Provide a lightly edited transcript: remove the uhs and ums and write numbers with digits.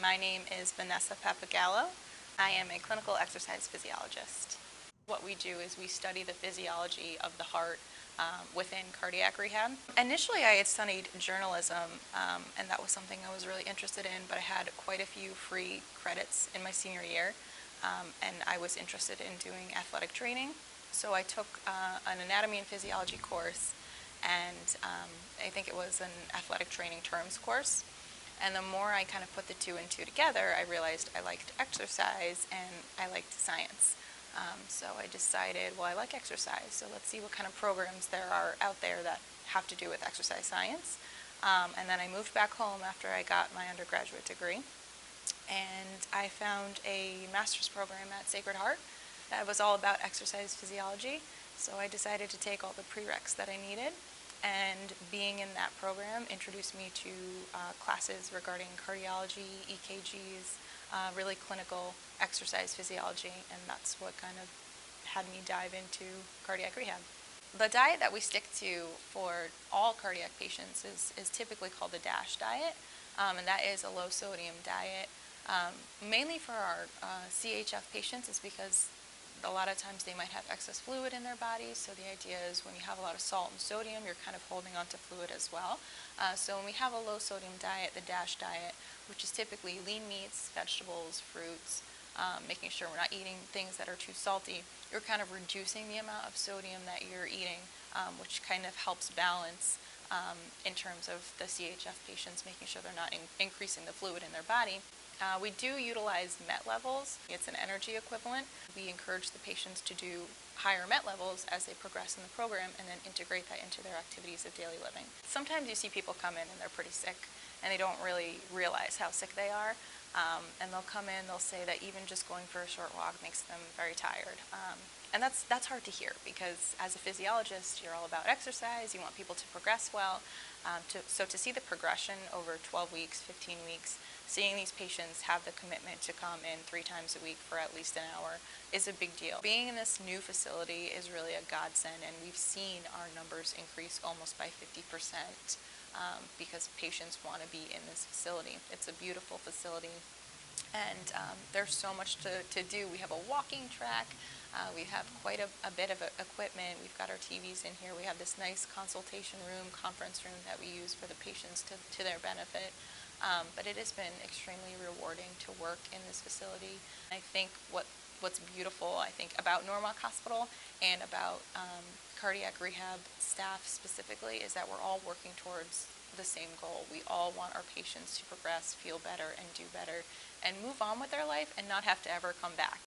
My name is Vanessa Pappagallo. I am a clinical exercise physiologist. What we do is we study the physiology of the heart within cardiac rehab. Initially, I had studied journalism, and that was something I was really interested in, but I had quite a few free credits in my senior year, and I was interested in doing athletic training. So I took an anatomy and physiology course, and I think it was an athletic training terms course. And the more I kind of put the two and two together, I realized I liked exercise and I liked science. So I decided, well, I like exercise, so let's see what kind of programs there are out there that have to do with exercise science. And then I moved back home after I got my undergraduate degree, and I found a master's program at Sacred Heart that was all about exercise physiology. So I decided to take all the prereqs that I needed, and being in that program introduced me to classes regarding cardiology, EKGs, really clinical exercise physiology, and that's what kind of had me dive into cardiac rehab. The diet that we stick to for all cardiac patients is typically called the DASH diet, and that is a low sodium diet. Mainly for our CHF patients is because a lot of times they might have excess fluid in their bodies, so the idea is when you have a lot of salt and sodium, you're kind of holding onto fluid as well. So when we have a low sodium diet, the DASH diet, which is typically lean meats, vegetables, fruits, making sure we're not eating things that are too salty, you're kind of reducing the amount of sodium that you're eating, which kind of helps balance in terms of the CHF patients, making sure they're not increasing the fluid in their body. We do utilize MET levels. It's an energy equivalent. We encourage the patients to do higher MET levels as they progress in the program and then integrate that into their activities of daily living. Sometimes you see people come in and they're pretty sick and they don't really realize how sick they are. And they'll come in, they'll say that even just going for a short walk makes them very tired. And that's hard to hear because as a physiologist, you're all about exercise, you want people to progress well. So to see the progression over 12 weeks, 15 weeks, seeing these patients have the commitment to come in 3 times a week for at least an hour is a big deal. Being in this new facility is really a godsend, and we've seen our numbers increase almost by 50% because patients want to be in this facility. It's a beautiful facility. And there's so much to do. We have a walking track. We have quite a bit of equipment. We've got our TVs in here. We have this nice consultation room, conference room that we use for the patients to their benefit. But it has been extremely rewarding to work in this facility. I think what's beautiful, I think, about Norwalk Hospital and about cardiac rehab staff specifically is that we're all working towards the same goal. We all want our patients to progress, feel better, and do better, and move on with their life and not have to ever come back.